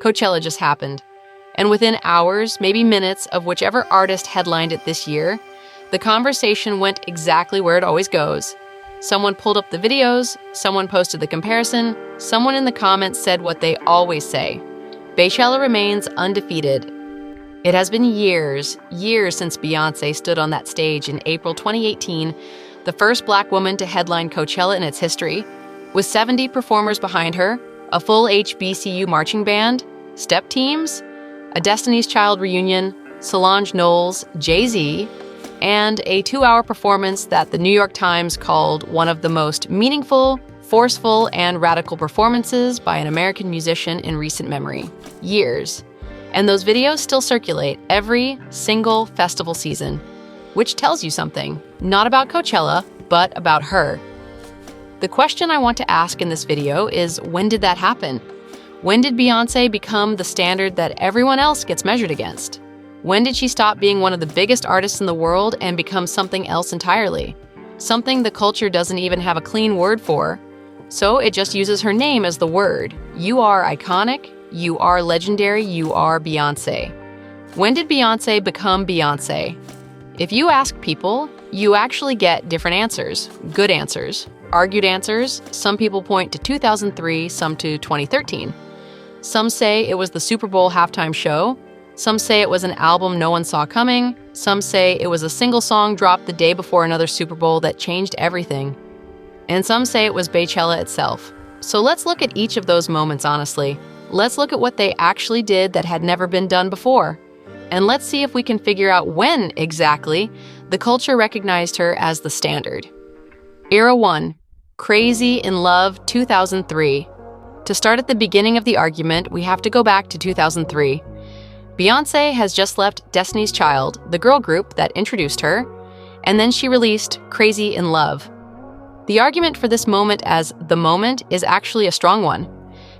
Coachella just happened. And within hours, maybe minutes, of whichever artist headlined it this year, the conversation went exactly where it always goes. Someone pulled up the videos, someone posted the comparison, someone in the comments said what they always say. Beychella remains undefeated. It has been years since Beyoncé stood on that stage in April 2018, the first Black woman to headline Coachella in its history, with 70 performers behind her, a full HBCU marching band, step teams, a Destiny's Child reunion, Solange Knowles, Jay-Z, and a 2-hour performance that the New York Times called one of the most meaningful, forceful, and radical performances by an American musician in recent memory. Years. And those videos still circulate every single festival season, which tells you something, not about Coachella, but about her. The question I want to ask in this video is, when did that happen? When did Beyoncé become the standard that everyone else gets measured against? When did she stop being one of the biggest artists in the world and become something else entirely? Something the culture doesn't even have a clean word for. So it just uses her name as the word. You are iconic, you are legendary, you are Beyoncé. When did Beyoncé become Beyoncé? If you ask people, you actually get different answers, good answers, argued answers. Some people point to 2003, some to 2013. Some say it was the Super Bowl halftime show. Some say it was an album no one saw coming. Some say it was a single song dropped the day before another Super Bowl that changed everything. And some say it was Beychella itself. So let's look at each of those moments honestly. Let's look at what they actually did that had never been done before. And let's see if we can figure out when, exactly, the culture recognized her as the standard. Era 1. Crazy in Love 2003. To start at the beginning of the argument, we have to go back to 2003. Beyoncé has just left Destiny's Child, the girl group that introduced her, and then she released Crazy in Love. The argument for this moment as the moment is actually a strong one,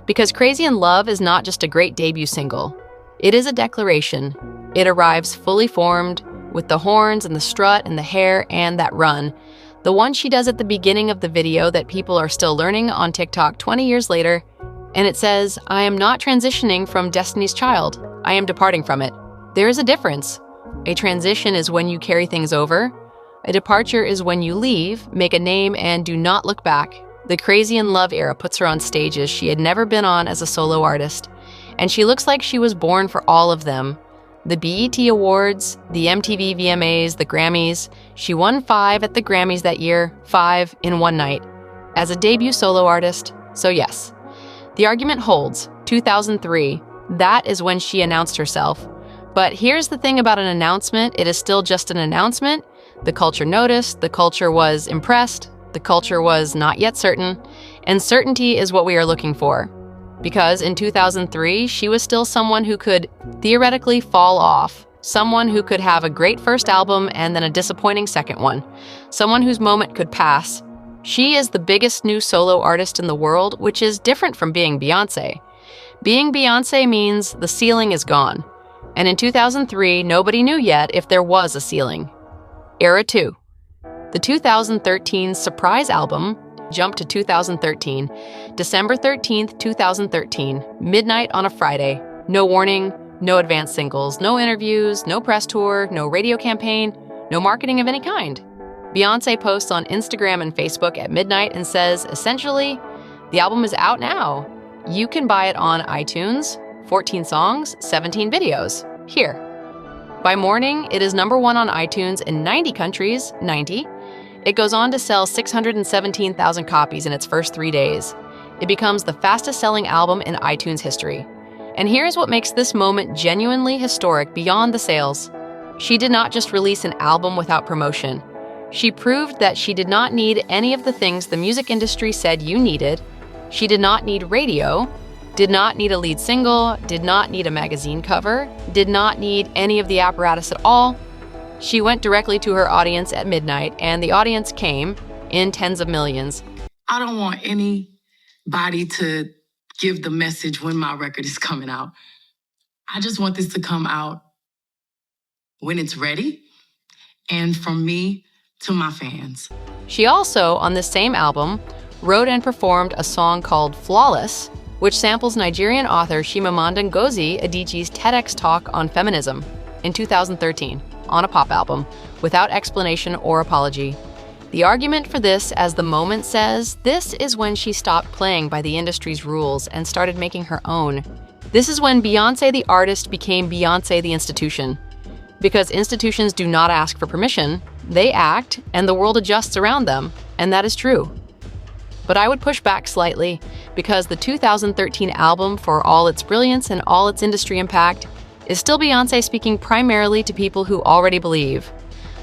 because Crazy in Love is not just a great debut single. It is a declaration. It arrives fully formed, with the horns and the strut and the hair and that run, the one she does at the beginning of the video that people are still learning on TikTok 20 years later, and it says, "I am not transitioning from Destiny's Child. I am departing from it." There is a difference. A transition is when you carry things over. A departure is when you leave, make a name, and do not look back. The Crazy in Love era puts her on stages she had never been on as a solo artist, and she looks like she was born for all of them. The BET Awards, the MTV VMAs, the Grammys. She won 5 at the Grammys that year, 5 in one night, as a debut solo artist. So yes, the argument holds. 2003, that is when she announced herself. But here's the thing about an announcement, it is still just an announcement. The culture noticed, the culture was impressed, the culture was not yet certain, and certainty is what we are looking for. Because in 2003, she was still someone who could theoretically fall off, someone who could have a great first album and then a disappointing second one, someone whose moment could pass. She is the biggest new solo artist in the world, which is different from being Beyoncé. Being Beyoncé means the ceiling is gone. And in 2003, nobody knew yet if there was a ceiling. Era 2. The 2013 surprise album jumped to 2013, December 13th, 2013, midnight on a Friday. No warning, no advanced singles, no interviews, no press tour, no radio campaign, no marketing of any kind. Beyoncé posts on Instagram and Facebook at midnight and says, essentially, the album is out now. You can buy it on iTunes, 14 songs, 17 videos. Here. By morning, it is #1 on iTunes in 90 countries, 90. It goes on to sell 617,000 copies in its first 3 days. It becomes the fastest-selling album in iTunes history. And here's what makes this moment genuinely historic beyond the sales. She did not just release an album without promotion. She proved that she did not need any of the things the music industry said you needed. She did not need radio, did not need a lead single, did not need a magazine cover, did not need any of the apparatus at all. She went directly to her audience at midnight, and the audience came in tens of millions. I don't want anybody to give the message when my record is coming out. I just want this to come out when it's ready, and from me to my fans. She also, on this same album, wrote and performed a song called Flawless, which samples Nigerian author Chimamanda Ngozi Adichie's TEDx talk on feminism in 2013 on a pop album, without explanation or apology. The argument for this, as The Moment says, this is when she stopped playing by the industry's rules and started making her own. This is when Beyoncé the artist became Beyoncé the institution. Because institutions do not ask for permission, they act, and the world adjusts around them, and that is true. But I would push back slightly, because the 2013 album, for all its brilliance and all its industry impact, is still Beyoncé speaking primarily to people who already believe.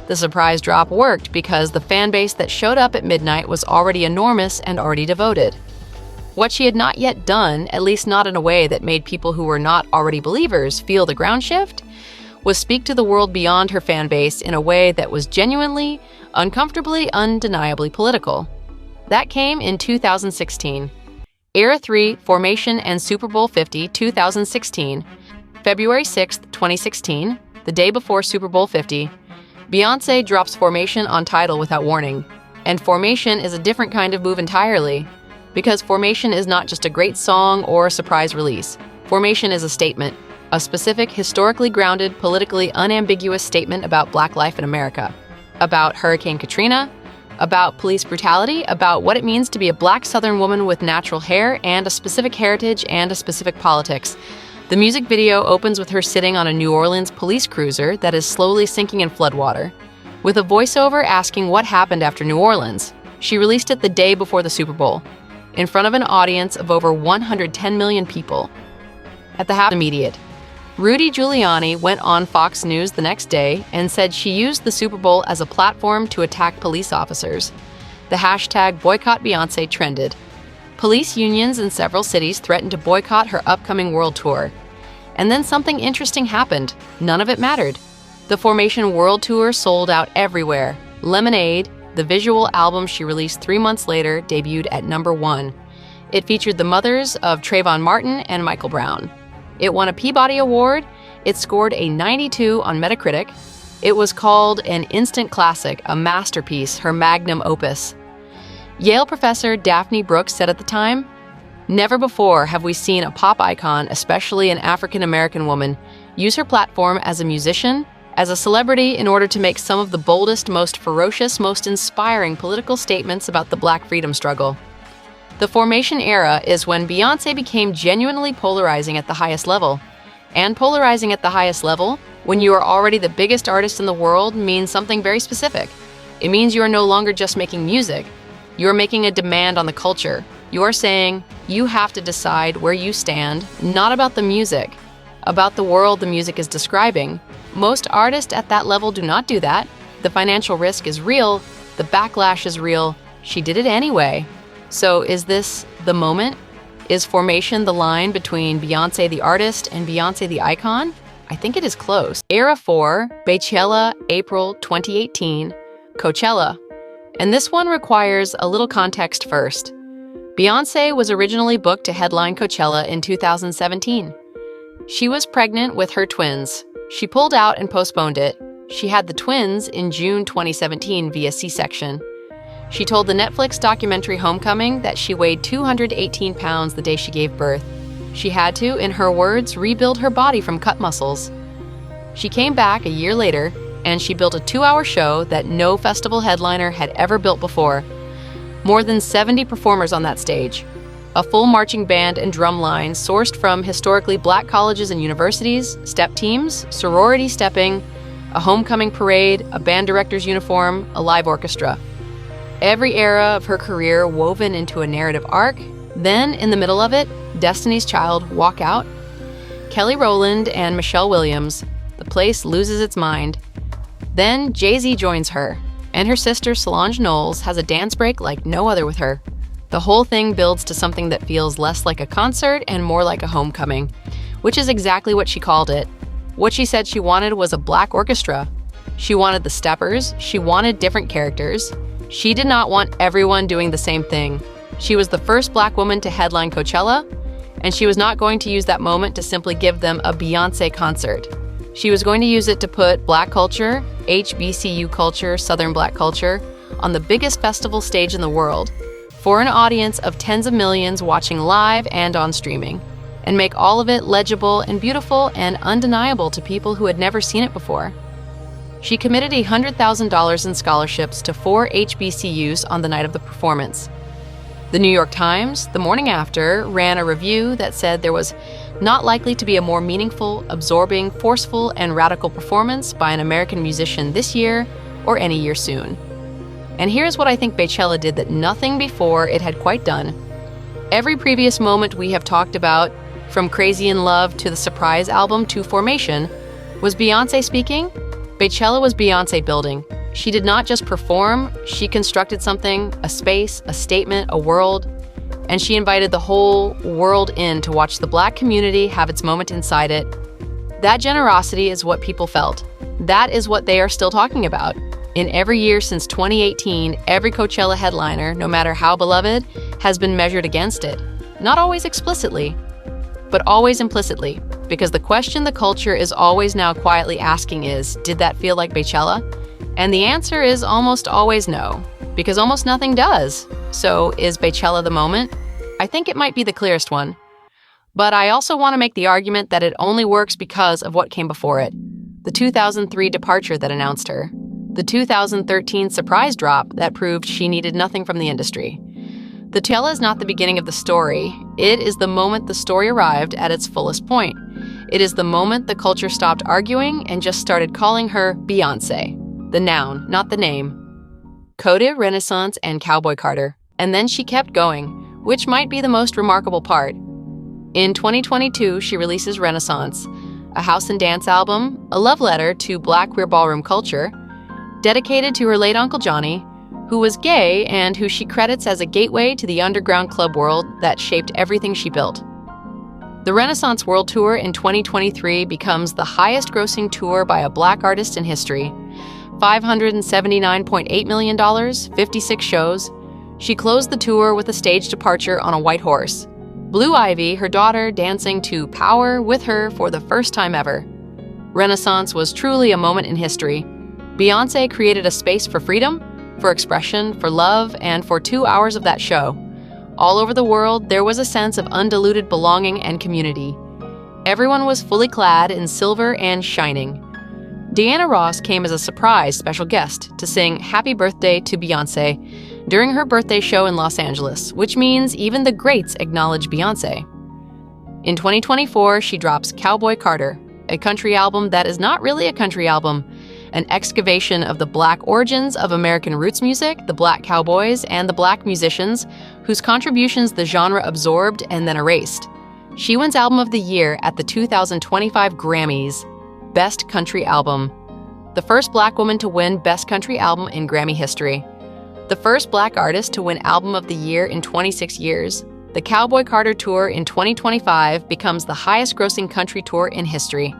The surprise drop worked because the fan base that showed up at midnight was already enormous and already devoted. What she had not yet done, at least not in a way that made people who were not already believers feel the ground shift, was speak to the world beyond her fan base in a way that was genuinely, uncomfortably, undeniably political. That came in 2016. Era 3, Formation and Super Bowl 50, 2016, February 6, 2016, the day before Super Bowl 50, Beyoncé drops Formation on Tidal without warning. And Formation is a different kind of move entirely, because Formation is not just a great song or a surprise release. Formation is a statement, a specific, historically grounded, politically unambiguous statement about Black life in America, about Hurricane Katrina, about police brutality, about what it means to be a Black Southern woman with natural hair and a specific heritage and a specific politics. The music video opens with her sitting on a New Orleans police cruiser that is slowly sinking in floodwater, with a voiceover asking what happened after New Orleans. She released it the day before the Super Bowl, in front of an audience of over 110 million people. At the immediate, Rudy Giuliani went on Fox News the next day and said she used the Super Bowl as a platform to attack police officers. The hashtag Boycott Beyonce trended. Police unions in several cities threatened to boycott her upcoming world tour. And then something interesting happened. None of it mattered. The Formation World Tour sold out everywhere. Lemonade, the visual album she released 3 months later, debuted at #1. It featured the mothers of Trayvon Martin and Michael Brown. It won a Peabody Award. It scored a 92 on Metacritic. It was called an instant classic, a masterpiece, her magnum opus. Yale professor Daphne Brooks said at the time, "Never before have we seen a pop icon, especially an African-American woman, use her platform as a musician, as a celebrity in order to make some of the boldest, most ferocious, most inspiring political statements about the Black freedom struggle." The Formation era is when Beyoncé became genuinely polarizing at the highest level. And polarizing at the highest level, when you are already the biggest artist in the world, means something very specific. It means you are no longer just making music. You are making a demand on the culture. You are saying, you have to decide where you stand, not about the music, about the world the music is describing. Most artists at that level do not do that. The financial risk is real. The backlash is real. She did it anyway. So is this the moment? Is Formation the line between Beyoncé the artist and Beyoncé the icon? I think it is close. Era 4, Beychella, April 2018, Coachella. And this one requires a little context first. Beyoncé was originally booked to headline Coachella in 2017. She was pregnant with her twins. She pulled out and postponed it. She had the twins in June 2017 via C-section. She told the Netflix documentary Homecoming that she weighed 218 pounds the day she gave birth. She had to, in her words, rebuild her body from cut muscles. She came back a year later, and she built a 2-hour show that no festival headliner had ever built before. More than 70 performers on that stage. A full marching band and drum line sourced from historically Black colleges and universities, step teams, sorority stepping, a homecoming parade, a band director's uniform, a live orchestra. Every era of her career woven into a narrative arc. Then, in the middle of it, Destiny's Child walk out. Kelly Rowland and Michelle Williams. The place loses its mind. Then Jay-Z joins her, and her sister Solange Knowles has a dance break like no other with her. The whole thing builds to something that feels less like a concert and more like a homecoming, which is exactly what she called it. What she said she wanted was a Black orchestra. She wanted the steppers. She wanted different characters. She did not want everyone doing the same thing. She was the first Black woman to headline Coachella, and she was not going to use that moment to simply give them a Beyoncé concert. She was going to use it to put Black culture, HBCU culture, Southern Black culture, on the biggest festival stage in the world, for an audience of tens of millions watching live and on streaming, and make all of it legible and beautiful and undeniable to people who had never seen it before. She committed $100,000 in scholarships to 4 HBCUs on the night of the performance. The New York Times, the morning after, ran a review that said there was not likely to be a more meaningful, absorbing, forceful, and radical performance by an American musician this year or any year soon. And here's what I think Beychella did that nothing before it had quite done. Every previous moment we have talked about, from Crazy in Love to the surprise album to Formation, was Beyoncé speaking? Beychella was Beyoncé building. She did not just perform, she constructed something, a space, a statement, a world, and she invited the whole world in to watch the Black community have its moment inside it. That generosity is what people felt. That is what they are still talking about. In every year since 2018, every Coachella headliner, no matter how beloved, has been measured against it. Not always explicitly, but always implicitly. Because the question the culture is always now quietly asking is, did that feel like Beychella? And the answer is almost always no, because almost nothing does. So is Beychella the moment? I think it might be the clearest one. But I also want to make the argument that it only works because of what came before it. The 2003 departure that announced her. The 2013 surprise drop that proved she needed nothing from the industry. The Coachella is not the beginning of the story. It is the moment the story arrived at its fullest point. It is the moment the culture stopped arguing and just started calling her Beyonce. The noun, not the name. Coda, Renaissance, and Cowboy Carter. And then she kept going, which might be the most remarkable part. In 2022, she releases Renaissance, a house and dance album, a love letter to Black queer ballroom culture, dedicated to her late Uncle Johnny, who was gay and who she credits as a gateway to the underground club world that shaped everything she built. The Renaissance World Tour in 2023 becomes the highest-grossing tour by a Black artist in history. $579.8 million, 56 shows. She closed the tour with a stage departure on a white horse. Blue Ivy, her daughter, dancing to Power with her for the first time ever. Renaissance was truly a moment in history. Beyoncé created a space for freedom, for expression, for love, and for 2 hours of that show. All over the world, there was a sense of undiluted belonging and community. Everyone was fully clad in silver and shining. Diana Ross came as a surprise special guest to sing Happy Birthday to Beyoncé during her birthday show in Los Angeles, which means even the greats acknowledge Beyoncé. In 2024, she drops Cowboy Carter, a country album that is not really a country album, an excavation of the Black origins of American roots music, the Black cowboys, and the Black musicians whose contributions the genre absorbed and then erased. She wins Album of the Year at the 2025 Grammys, Best Country Album. The first Black woman to win Best Country Album in Grammy history. The first Black artist to win Album of the Year in 26 years. The Cowboy Carter Tour in 2025 becomes the highest-grossing country tour in history.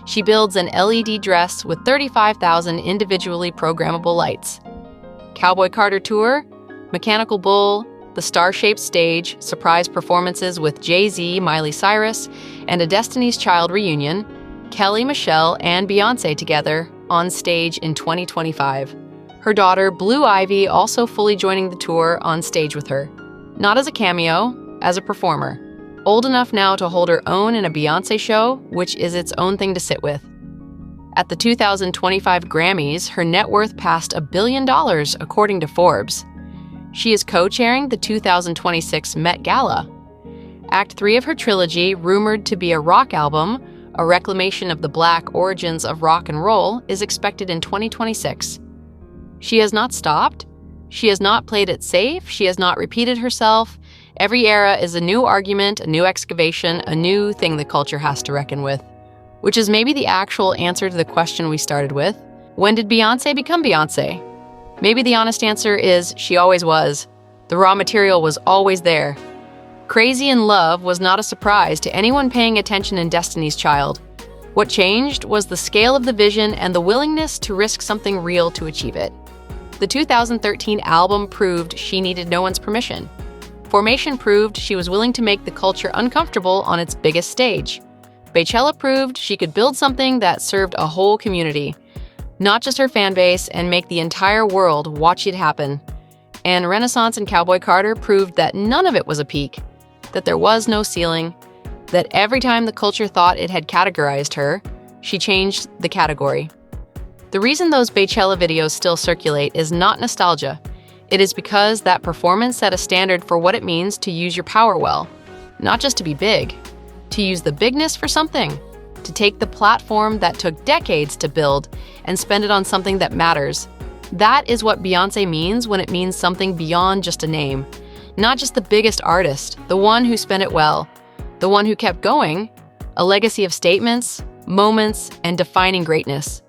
She builds an LED dress with 35,000 individually programmable lights. Cowboy Carter Tour, Mechanical Bull, the star-shaped stage, surprise performances with Jay-Z, Miley Cyrus, and a Destiny's Child reunion, Kelly, Michelle, and Beyoncé together on stage in 2025. Her daughter, Blue Ivy, also fully joining the tour on stage with her. Not as a cameo, as a performer. Old enough now to hold her own in a Beyoncé show, which is its own thing to sit with. At the 2025 Grammys, her net worth passed $1 billion, according to Forbes. She is co-chairing the 2026 Met Gala. Act 3 of her trilogy, rumored to be a rock album, a reclamation of the Black origins of rock and roll, is expected in 2026. She has not stopped. She has not played it safe. She has not repeated herself. Every era is a new argument, a new excavation, a new thing the culture has to reckon with. Which is maybe the actual answer to the question we started with. When did Beyoncé become Beyoncé? Maybe the honest answer is she always was. The raw material was always there. Crazy in Love was not a surprise to anyone paying attention in Destiny's Child. What changed was the scale of the vision and the willingness to risk something real to achieve it. The 2013 album proved she needed no one's permission. Formation proved she was willing to make the culture uncomfortable on its biggest stage. Beychella proved she could build something that served a whole community, not just her fan base, and make the entire world watch it happen. And Renaissance and Cowboy Carter proved that none of it was a peak, that there was no ceiling, that every time the culture thought it had categorized her, she changed the category. The reason those Beychella videos still circulate is not nostalgia. It is because that performance set a standard for what it means to use your power well, not just to be big, to use the bigness for something, to take the platform that took decades to build and spend it on something that matters. That is what Beyoncé means when it means something beyond just a name. Not just the biggest artist, the one who spent it well, the one who kept going, a legacy of statements, moments, and defining greatness.